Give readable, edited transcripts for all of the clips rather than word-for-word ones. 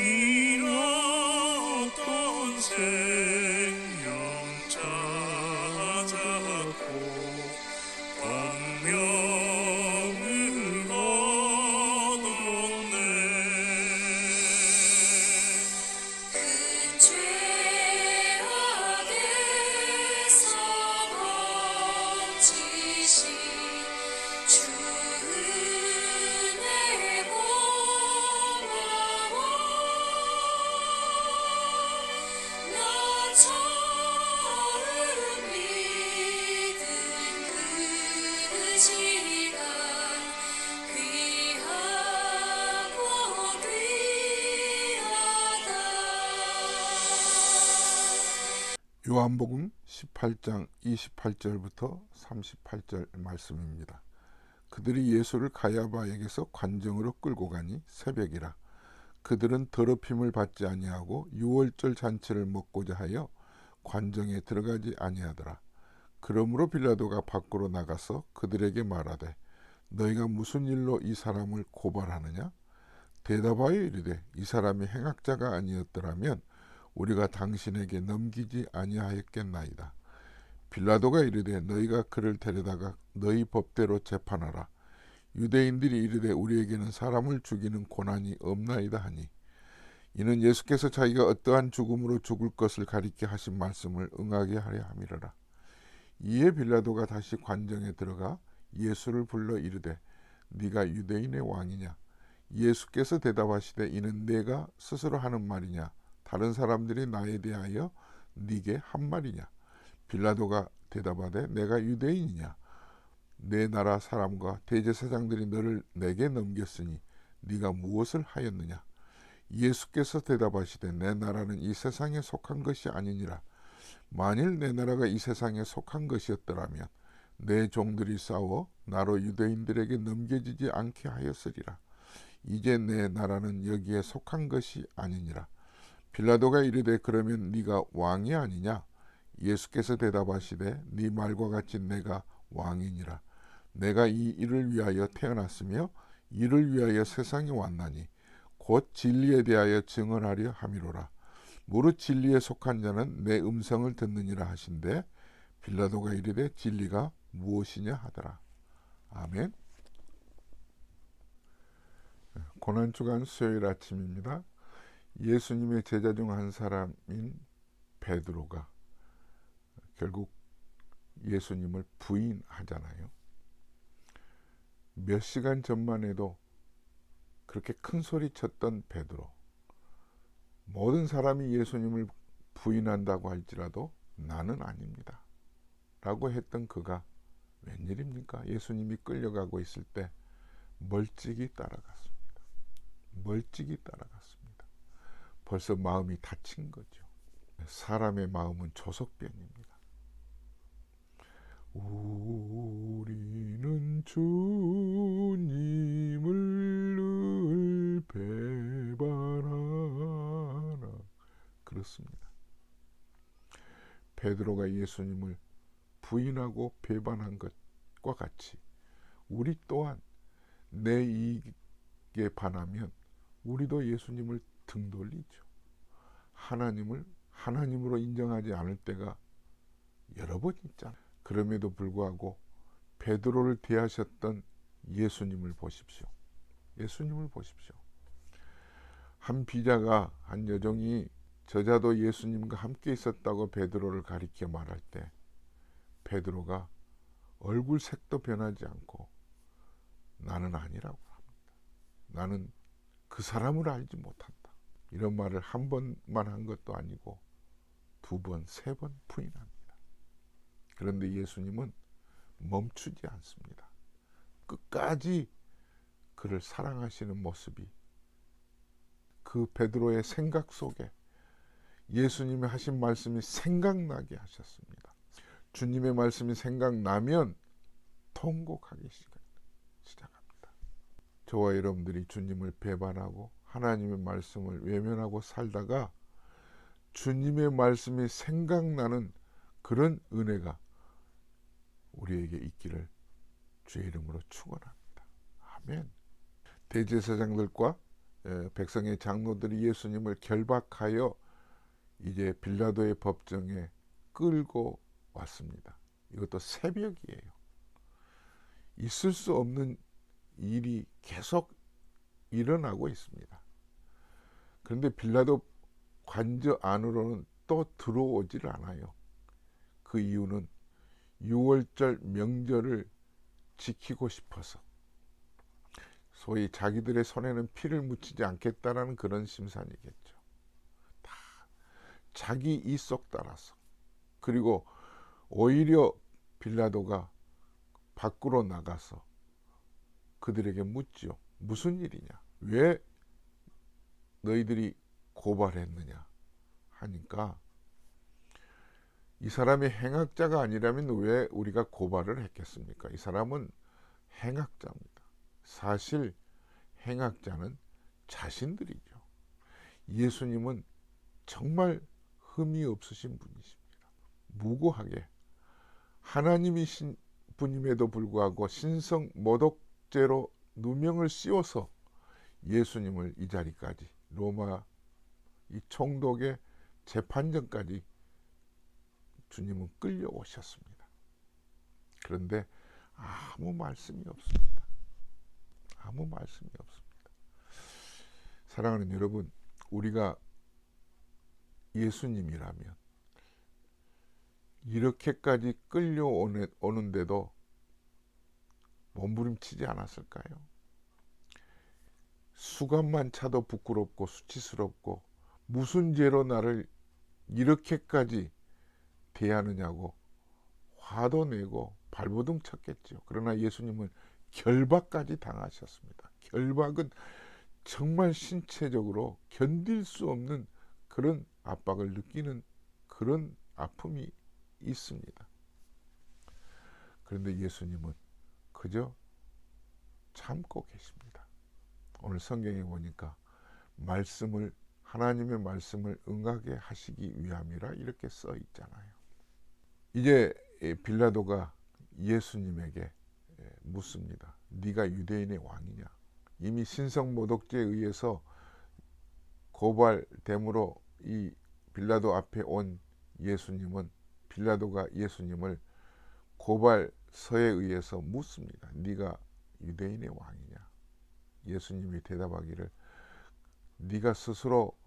잃었던 생명 찾았고 광명을 얻었네. 그 죄악에서 건지신 주 은혜 고마워. 나 처음 믿은 그 시간 귀하고 귀하다. 요한복음 18장 28절부터 38절 말씀입니다. 그들이 예수를 가야바에게서 관정으로 끌고 가니 새벽이라. 그들은 더럽힘을 받지 아니하고 유월절 잔치를 먹고자 하여 관정에 들어가지 아니하더라. 그러므로 빌라도가 밖으로 나가서 그들에게 말하되 너희가 무슨 일로 이 사람을 고발하느냐? 대답하여 이르되 이 사람이 행악자가 아니었더라면 우리가 당신에게 넘기지 아니하였겠나이다. 빌라도가 이르되 너희가 그를 데려다가 너희 법대로 재판하라. 유대인들이 이르되 우리에게는 사람을 죽이는 권한이 없나이다 하니 이는 예수께서 자기가 어떠한 죽음으로 죽을 것을 가리켜 하신 말씀을 응하게 하려 함이로라. 이에 빌라도가 다시 관정에 들어가 예수를 불러 이르되 네가 유대인의 왕이냐? 예수께서 대답하시되 이는 내가 스스로 하는 말이냐? 다른 사람들이 나에 대하여 네게 한 말이냐? 빌라도가 대답하되 내가 유대인이냐? 내 나라 사람과 대제사장들이 너를 내게 넘겼으니 네가 무엇을 하였느냐? 예수께서 대답하시되 내 나라는 이 세상에 속한 것이 아니니라. 만일 내 나라가 이 세상에 속한 것이었더라면 내 종들이 싸워 나로 유대인들에게 넘겨지지 않게 하였으리라. 이제 내 나라는 여기에 속한 것이 아니니라. 빌라도가 이르되 그러면 네가 왕이 아니냐? 예수께서 대답하시되 네 말과 같이 내가 왕이니라. 내가 이 일을 위하여 태어났으며 이를 위하여 세상에 왔나니 곧 진리에 대하여 증언하려 함이로라. 무릇 진리에 속한 자는 내 음성을 듣느니라 하신대 빌라도가 이르되 진리가 무엇이냐 하더라. 아멘. 고난주간 수요일 아침입니다. 예수님의 제자 중 한 사람인 베드로가 결국 예수님을 부인하잖아요. 몇 시간 전만 해도 그렇게 큰 소리 쳤던 베드로, 모든 사람이 예수님을 부인한다고 할지라도 나는 아닙니다 라고 했던 그가 웬일입니까? 예수님이 끌려가고 있을 때 멀찍이 따라갔습니다. 멀찍이 따라갔습니다. 벌써 마음이 다친 거죠. 사람의 마음은 조석변입니다. 우리는 주님을 늘 배반하나. 그렇습니다. 베드로가 예수님을 부인하고 배반한 것과 같이 우리 또한 내 이익에 반하면 우리도 예수님을 등 돌리죠. 하나님을 하나님으로 인정하지 않을 때가 여러 번 있잖아요. 그럼에도 불구하고 베드로를 대하셨던 예수님을 보십시오. 예수님을 보십시오. 한 비자가, 한 여종이 저자도 예수님과 함께 있었다고 베드로를 가리켜 말할 때 베드로가 얼굴 색도 변하지 않고 나는 아니라고 합니다. 나는 그 사람을 알지 못한다. 이런 말을 한 번만 한 것도 아니고 두 번, 세 번 부인합니다. 그런데 예수님은 멈추지 않습니다. 끝까지 그를 사랑하시는 모습이 그 베드로의 생각 속에 예수님이 하신 말씀이 생각나게 하셨습니다. 주님의 말씀이 생각나면 통곡하기 시작합니다. 저와 여러분들이 주님을 배반하고 하나님의 말씀을 외면하고 살다가 주님의 말씀이 생각나는 그런 은혜가 우리에게 있기를 주의 이름으로 축원합니다. 아멘. 대제사장들과 백성의 장로들이 예수님을 결박하여 이제 빌라도의 법정에 끌고 왔습니다. 이것도 새벽이에요. 있을 수 없는 일이 계속 일어나고 있습니다. 그런데 빌라도 관저 안으로는 또 들어오질 않아요. 그 이유는 6월절 명절을 지키고 싶어서, 소위 자기들의 손에는 피를 묻히지 않겠다라는 그런 심산이겠죠. 다 자기 이속 따라서. 그리고 오히려 빌라도가 밖으로 나가서 그들에게 묻지요. 무슨 일이냐? 왜 너희들이 고발했느냐? 하니까 이 사람이 행악자가 아니라면 왜 우리가 고발을 했겠습니까? 이 사람은 행악자입니다. 사실 행악자는 자신들이죠. 예수님은 정말 흠이 없으신 분이십니다. 무고하게 하나님이신 분임에도 불구하고 신성 모독죄로 누명을 씌워서 예수님을 이 자리까지, 로마 이 총독의 재판정까지 주님은 끌려오셨습니다. 그런데 아무 말씀이 없습니다. 아무 말씀이 없습니다. 사랑하는 여러분, 우리가 예수님이라면 이렇게까지 끌려오는데도 몸부림치지 않았을까요? 수감만 차도 부끄럽고 수치스럽고 무슨 죄로 나를 이렇게까지 대하느냐고 화도 내고 발버둥 쳤겠죠. 그러나 예수님은 결박까지 당하셨습니다. 결박은 정말 신체적으로 견딜 수 없는 그런 압박을 느끼는 그런 아픔이 있습니다. 그런데 예수님은 그저 참고 계십니다. 오늘 성경에 보니까 하나님의 말씀을 응하게 하시기 위함이라 이렇게 써 있잖아요. 이제 빌라도가 예수님에게 묻습니다. 네가 유대인의 왕이냐? 이미 신성모독죄에 의해서 고발됨으로 이 빌라도 앞에 온 예수님은, 빌라도가 예수님을 고발서에 의해서 묻습니다. 네가 유대인의 왕이냐? 예수님이 대답하기를, 네가 스스로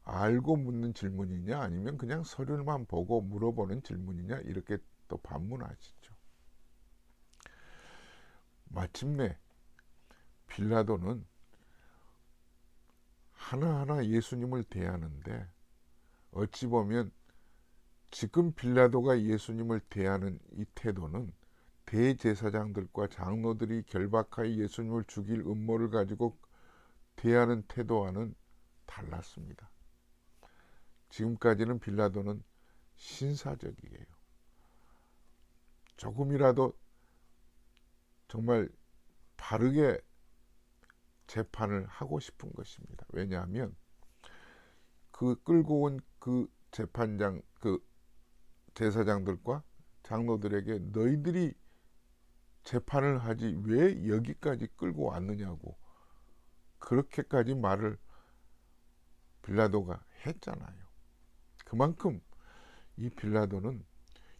알고 묻는 질문이냐, 아니면 그냥 서류만 보고 물어보는 질문이냐, 이렇게 또 반문하시죠. 마침내 빌라도는 하나하나 예수님을 대하는데, 어찌 보면 지금 빌라도가 예수님을 대하는 이 태도는 대제사장들과 장로들이 결박하여 예수님을 죽일 음모를 가지고 대하는 태도와는 달랐습니다. 지금까지는 빌라도는 신사적이에요. 조금이라도 정말 바르게 재판을 하고 싶은 것입니다. 왜냐하면 그 끌고 온 그 재판장, 그 제사장들과 장로들에게 너희들이 재판을 하지 왜 여기까지 끌고 왔느냐고 그렇게까지 말을 빌라도가 했잖아요. 그만큼 이 빌라도는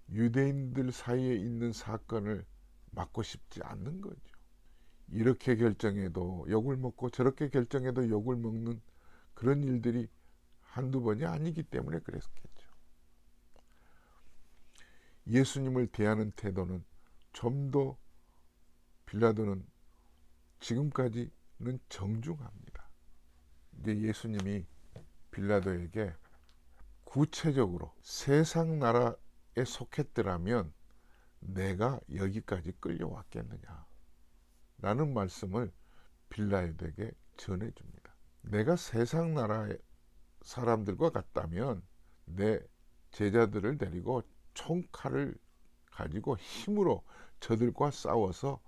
유대인들 사이에 있는 사건을 맡고 싶지 않는 거죠. 이렇게 결정해도 욕을 먹고 저렇게 결정해도 욕을 먹는 그런 일들이 한두 번이 아니기 때문에 그랬겠죠. 예수님을 대하는 태도는 좀 더 빌라도는 지금까지는 정중합니다. 이제 예수님이 빌라도에게 구체적으로 세상 나라에 속했더라면 내가 여기까지 끌려왔겠느냐 라는 말씀을 빌라도에게 전해줍니다. 내가 세상 나라의 사람들과 같다면 내 제자들을 데리고 총칼을 가지고 힘으로 저들과 싸워서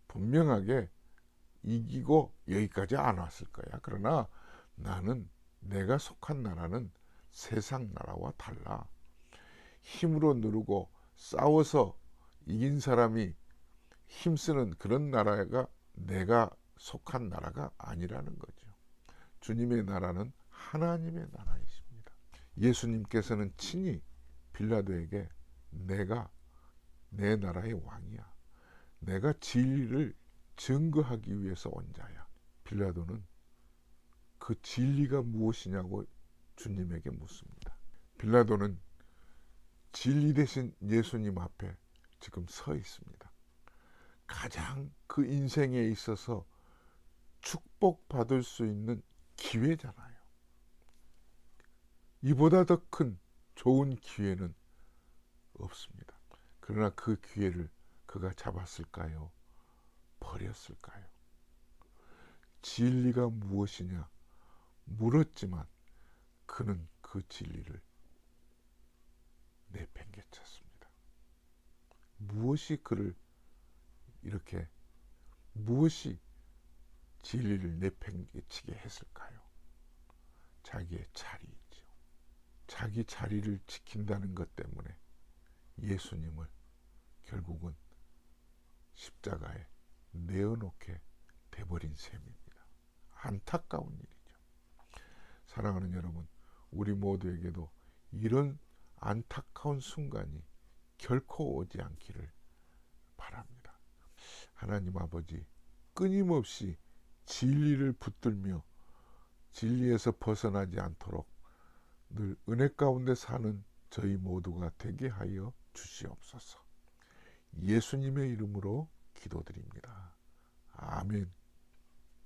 분명하게 이기고 여기까지 안 왔을 거야. 그러나 나는, 내가 속한 나라는 세상 나라와 달라. 힘으로 누르고 싸워서 이긴 사람이 힘쓰는 그런 나라가 내가 속한 나라가 아니라는 거죠. 주님의 나라는 하나님의 나라이십니다. 예수님께서는 친히 빌라도에게 내가 내 나라의 왕이야. 내가 진리를 증거하기 위해서 온 자야. 빌라도는 그 진리가 무엇이냐고 주님에게 묻습니다. 빌라도는 진리 대신 예수님 앞에 지금 서 있습니다. 가장 그 인생에 있어서 축복받을 수 있는 기회잖아요. 이보다 더 큰 좋은 기회는 없습니다. 그러나 그 기회를 그가 잡았을까요? 버렸을까요? 진리가 무엇이냐 물었지만 그는 그 진리를 내팽개쳤습니다. 무엇이 그를 이렇게 무엇이 진리를 내팽개치게 했을까요? 자기의 자리이죠. 자기 자리를 지킨다는 것 때문에 예수님을 결국은 십자가에 내어놓게 돼버린 셈입니다. 안타까운 일이죠. 사랑하는 여러분, 우리 모두에게도 이런 안타까운 순간이 결코 오지 않기를 바랍니다. 하나님 아버지, 끊임없이 진리를 붙들며 진리에서 벗어나지 않도록 늘 은혜 가운데 사는 저희 모두가 되게 하여 주시옵소서. 예수님의 이름으로 기도드립니다. 아멘.